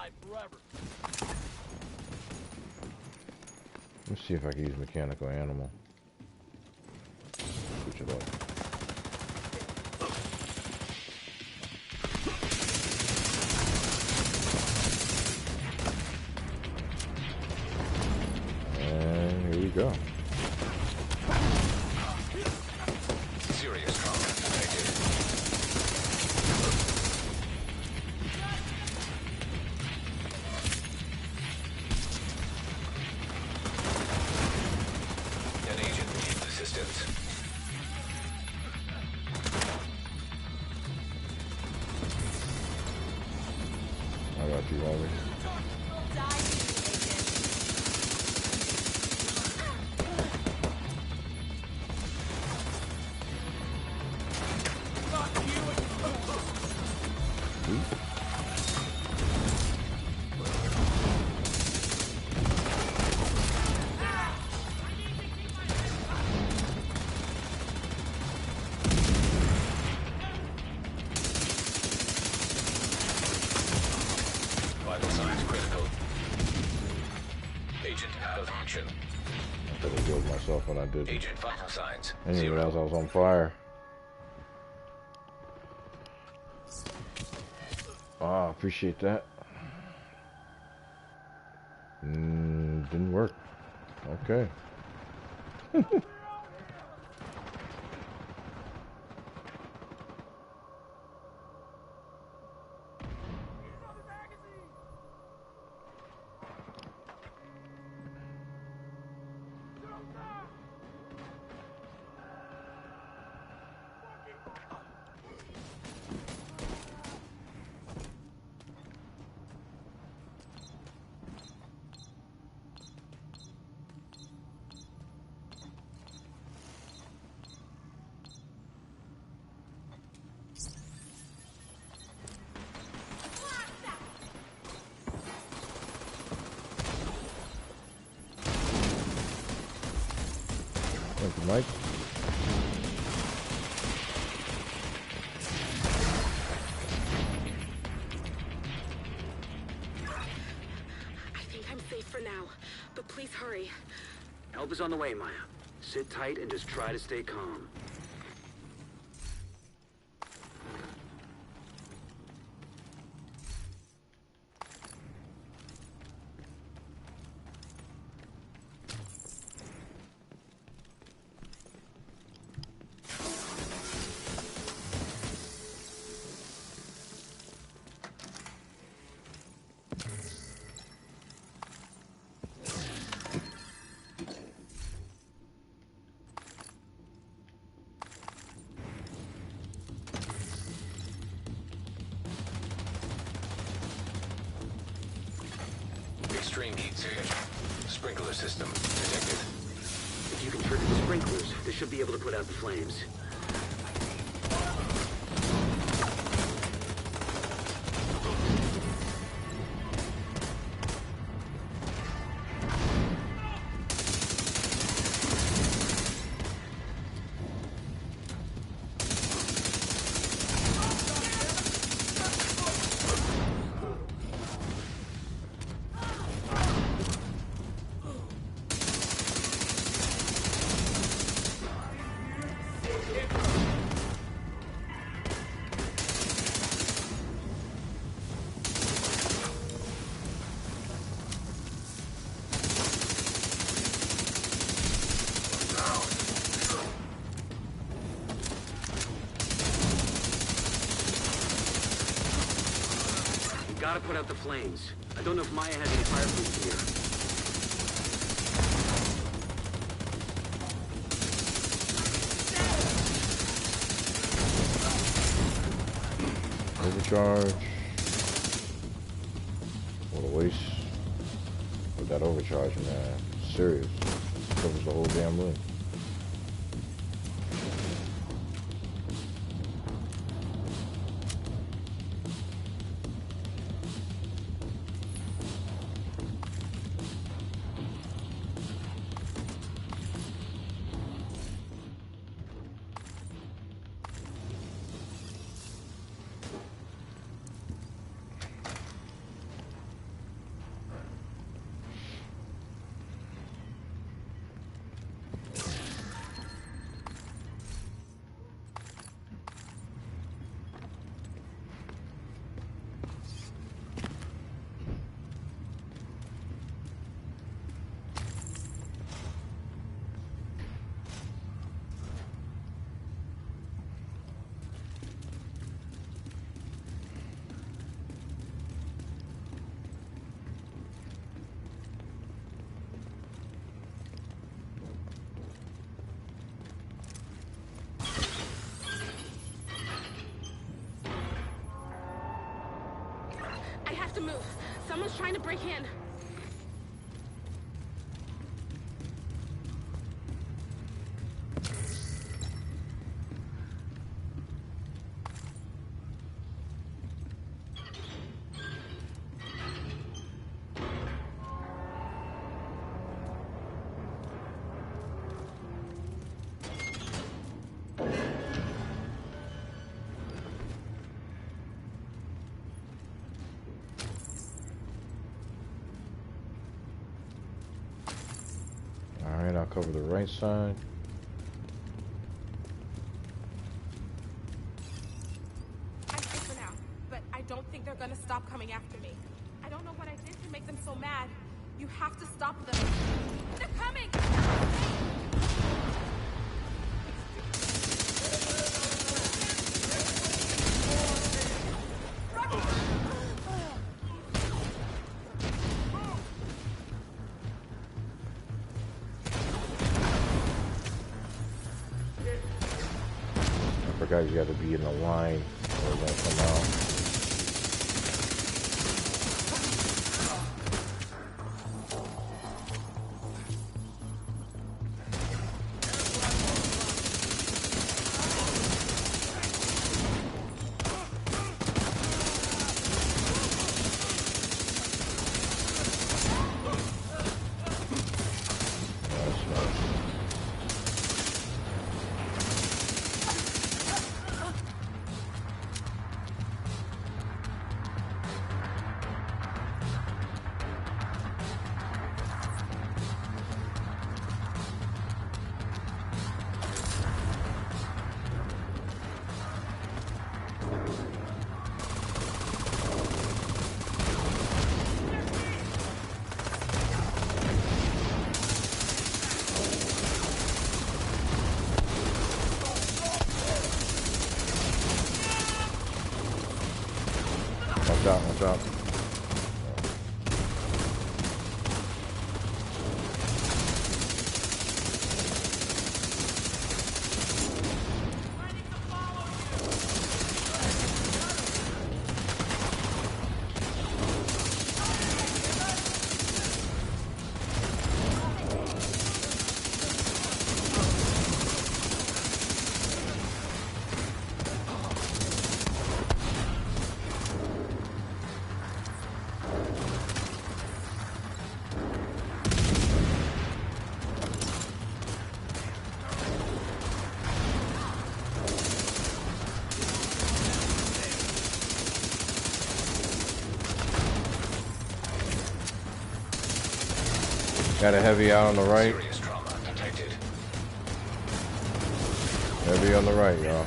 S7: alive forever.
S1: Let's see if I can use mechanical animal. Switch it up. And here we go.
S3: Serious trauma detected. An agent needs assistance.
S1: I got you, Robert.
S3: Vital signs critical. Agent out of action.
S1: I could have killed myself when I did it.
S3: Agent vital signs.
S1: I didn't
S3: Zero.
S1: realize I was on fire. Ah, appreciate that. Didn't work. Okay. Thank you, Mike.
S6: I think I'm safe for now, but please hurry.
S4: Help is on the way, Maya. Sit tight and just try to stay calm.
S3: Extreme heat surge. Sprinkler system detected.
S4: If you can trigger the sprinklers, they should be able to put out the flames. Gotta put out the flames. I don't know if Maya has any fireproof here.
S1: Overcharge. What a waste. With that overcharge, man. Serious. Covers the whole damn room.
S6: to move. Someone's trying to break in.
S1: Alright, I'll cover the right side.
S6: I'm safe for now, but I don't think they're gonna stop coming after me. I don't know what I did to make them so mad. You have to stop them. They're coming!
S1: I forgot you got to be in the line or it won't come out. Watch out. Got a heavy out on the right.
S3: Serious trauma detected.
S1: Heavy on the right, y'all.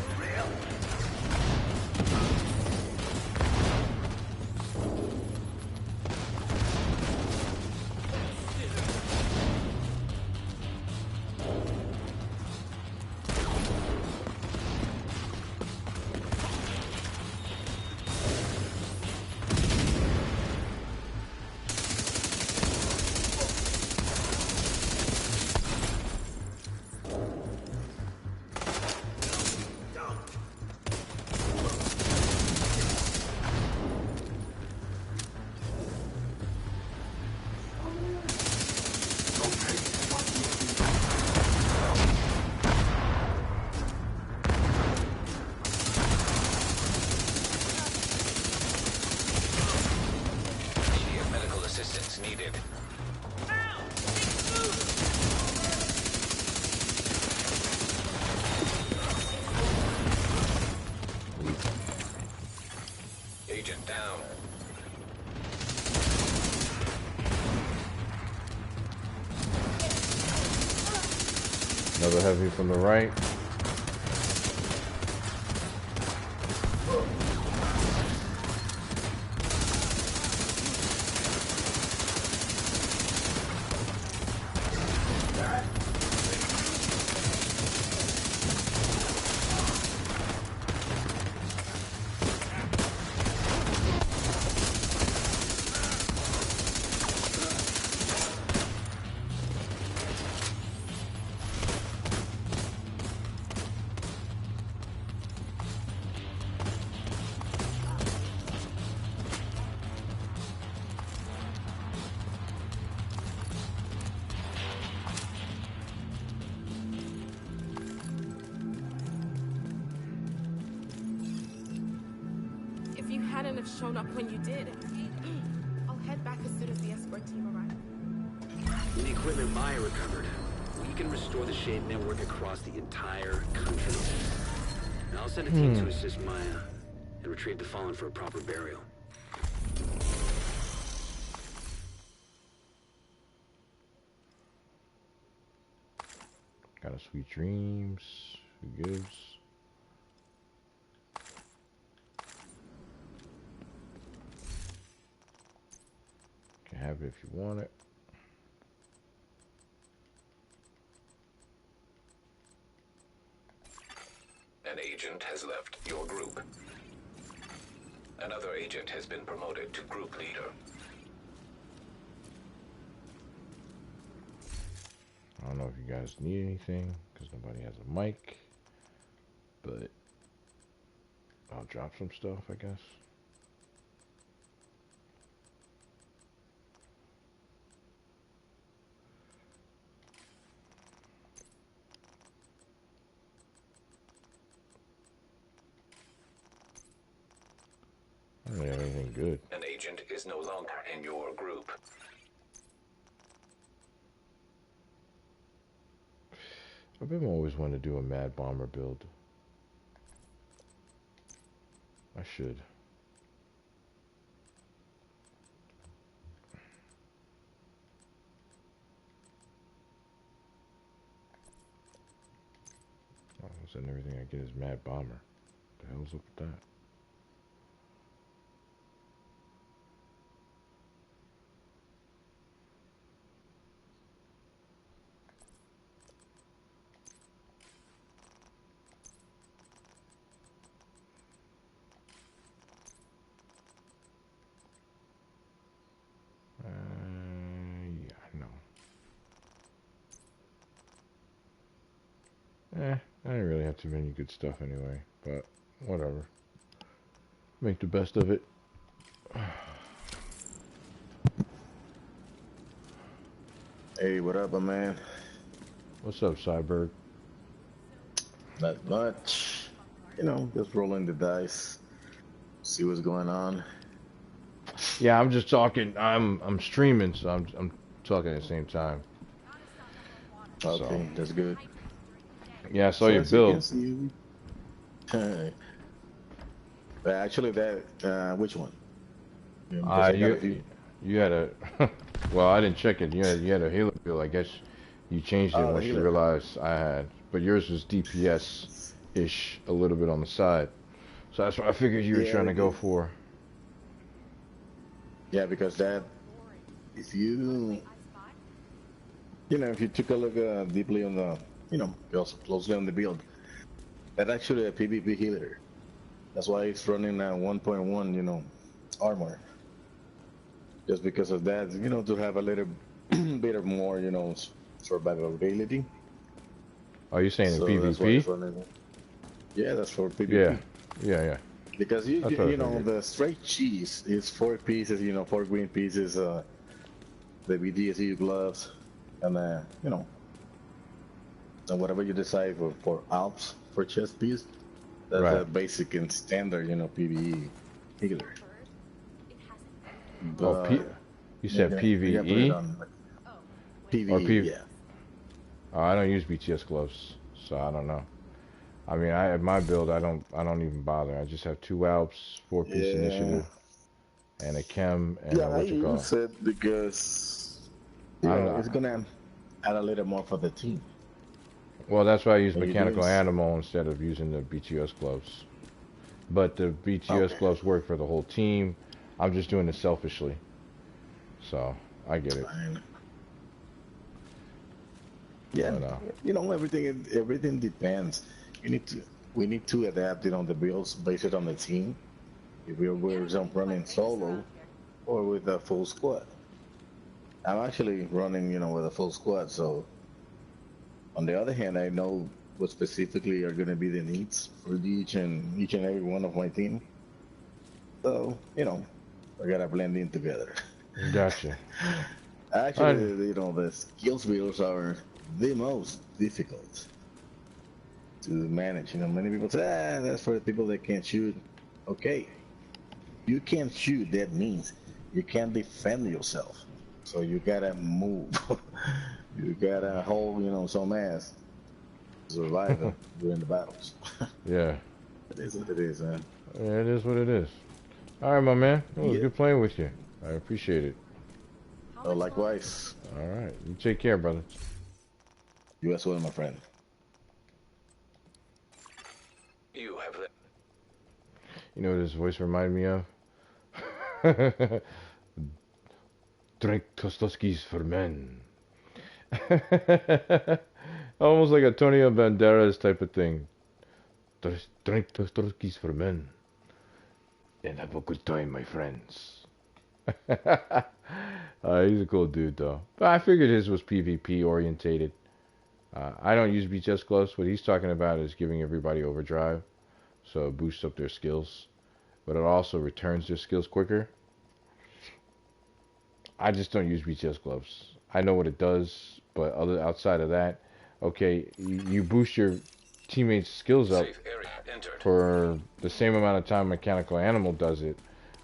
S3: Immediate medical assistance needed. Agent down.
S1: Another heavy from the right.
S6: wouldn't have shown up when you did. I'll head back as soon as the escort team arrives.
S4: With the equipment Maya recovered, we can restore the Shade network across the entire country. Now I'll send a team to assist Maya and retrieve the fallen for a proper burial.
S1: Got a sweet dreams. Who gives? Can have it if you want it.
S3: An agent has left your group. Another agent has been promoted to group leader.
S1: I don't know if you guys need anything, because nobody has a mic, but I'll drop some stuff, I guess. I don't really have anything good.
S3: An agent is no longer in your group.
S1: I've been always wanted to do a Mad Bomber build. I should. Oh, and everything I get is Mad Bomber. What the hell's up with that? Yeah, no. I didn't really have too many good stuff anyway, but whatever. Make the best of it.
S7: Hey, what up, my man?
S1: What's up, Cyberg?
S7: Not much. You know, just rolling the dice. See what's going on.
S1: Yeah, I'm just talking. I'm streaming, so I'm talking at the same time.
S7: Okay,
S1: So,
S7: that's good.
S1: yeah, I saw your build.
S7: But actually, that which one? Yeah,
S1: You had a well, I didn't check it. You had a Halo build. I guess you changed it once you realized I had, but yours was DPS ish, a little bit on the side. So that's what I figured you were trying to go for.
S7: Yeah, because that, if you took a look deeply on the, also closely on the build, that's actually a PvP healer. That's why it's running 1.1, armor. Just because of that, to have a little bit of more, survivability.
S1: Are you saying
S7: so
S1: in PvP?
S7: Yeah, that's for PvP.
S1: Yeah.
S7: Because you know, the straight cheese is 4 pieces, 4 green pieces, the BDSU gloves, and and whatever you decide for Alps for chest piece, that's a basic and standard, PvE healer.
S1: But, you said PvE?
S7: PvE, yeah.
S1: Oh, I don't use BTS gloves, so I don't know. I mean, at my build, I don't even bother. I just have 2 Alps, 4-piece initiative, and a chem, and
S7: I use it because it's gonna add a little more for the team.
S1: Well, that's why I use mechanical animal instead of using the BTS gloves. But the BTS gloves work for the whole team. I'm just doing it selfishly, so I get it.
S7: Fine. Yeah, everything depends. We need to adapt it on the builds based on the team. If we're running solo or with a full squad. I'm actually running, with a full squad. So on the other hand, I know what specifically are going to be the needs for each and every one of my team. So we gotta blend in together.
S1: Gotcha.
S7: Actually, the skills builds are the most difficult to manage. Many people say, that's for the people that can't shoot. Okay. you can't shoot, that means you can't defend yourself. So you gotta move. You gotta hold, some ass, surviving during the battles.
S1: Yeah.
S7: It is what it is, man.
S1: Yeah, it is what it is. All right, my man. It was
S7: Yeah.
S1: good playing with you. I appreciate it.
S7: Oh, likewise.
S1: All right. You take care, brother.
S7: You as well, my friend.
S3: You have the...
S1: You know what his voice reminded me of? Drink Kostoskis for men. Almost like Antonio Banderas type of thing. Drink Kostoskis for men. And have a good time, my friends. He's a cool dude, though. But I figured his was PvP orientated. I don't use BTS gloves. What he's talking about is giving everybody overdrive. So it boosts up their skills. But it also returns their skills quicker. I just don't use BTS gloves. I know what it does, but outside of that, okay, you boost your teammates' skills up
S3: Safe area entered.
S1: for the same amount of time Mechanical Animal does it,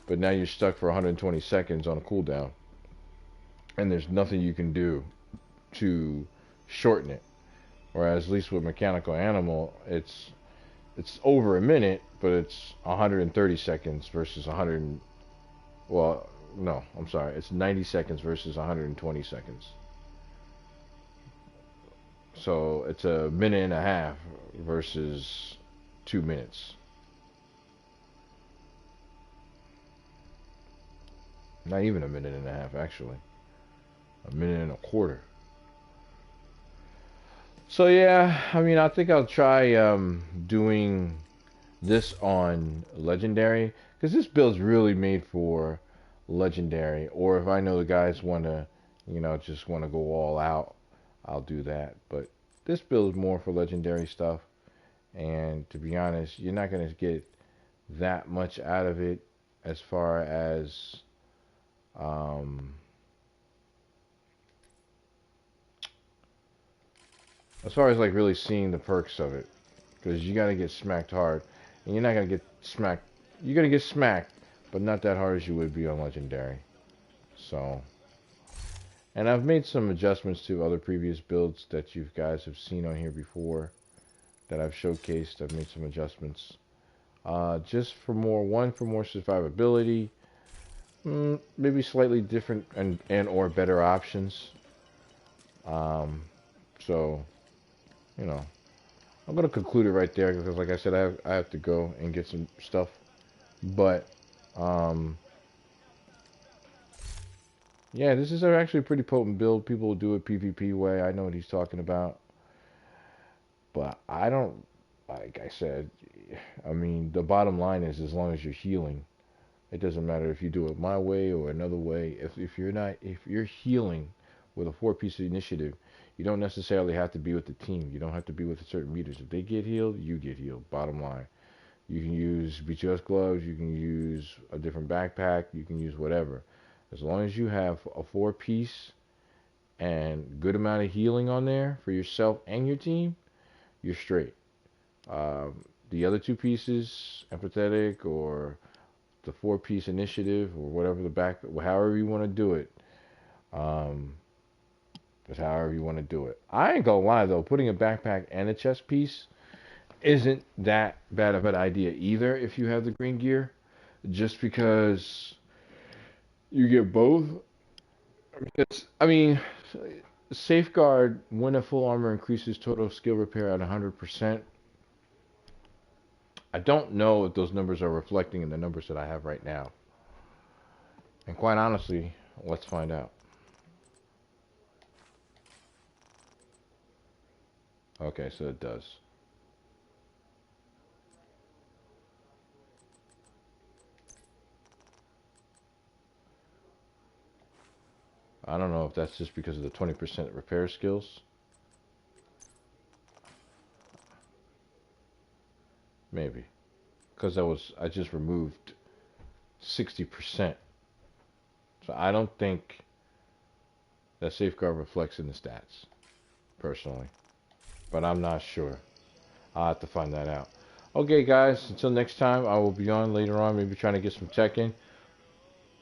S1: but now you're stuck for 120 seconds on a cooldown. And there's nothing you can do to shorten it. Whereas at least with Mechanical Animal, it's over a minute, but it's 130 seconds versus 100. Well, no, I'm sorry. It's 90 seconds versus 120 seconds. So it's a minute and a half versus 2 minutes. Not even a minute and a half, actually. A minute and a quarter. So yeah, I mean, I think I'll try doing this on Legendary, because this build's really made for Legendary. Or if I know the guys want to, just want to go all out, I'll do that. But this build is more for Legendary stuff. And to be honest, you're not going to get that much out of it as far as like really seeing the perks of it, because you got to get smacked hard, and you're not going to get smacked. You're going to get smacked, but not that hard as you would be on Legendary. So, and I've made some adjustments to other previous builds that you guys have seen on here before that I've showcased. I've made some adjustments just for more survivability, maybe slightly different and or better options. So, I'm going to conclude it right there, because like I said, I have to go and get some stuff. But, yeah, this is actually a pretty potent build. People will do it PvP way. I know what he's talking about. But I don't, like I said, I mean, the bottom line is, as long as you're healing, it doesn't matter if you do it my way or another way. If you're healing with a 4-piece initiative, you don't necessarily have to be with the team. You don't have to be with certain meters. If they get healed, you get healed. Bottom line. You can use BTS gloves. You can use a different backpack. You can use whatever. As long as you have a 4-piece and good amount of healing on there for yourself and your team, you're straight. The other 2 pieces, empathetic or the 4-piece initiative or whatever however you want to do it. But however you want to do it. I ain't gonna lie though, putting a backpack and a chest piece isn't that bad of an idea either if you have the green gear. Just because you get both. I mean, Safeguard, when a full armor increases total skill repair at 100%. I don't know if those numbers are reflecting in the numbers that I have right now. And quite honestly, let's find out. Okay, so it does. I don't know if that's just because of the 20% repair skills. Maybe. Because I just removed 60%. So I don't think that Safeguard reflects in the stats, personally. But I'm not sure. I'll have to find that out. Okay, guys, until next time, I will be on later on, maybe trying to get some tech in.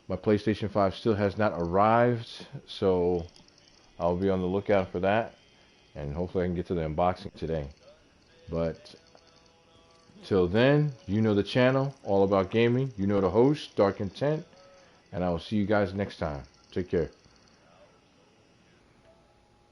S1: My PlayStation 5 still has not arrived, so I'll be on the lookout for that. And hopefully I can get to the unboxing today. But till then, you know the channel, all about gaming. You know the host, Dark Intent. And I will see you guys next time. Take care.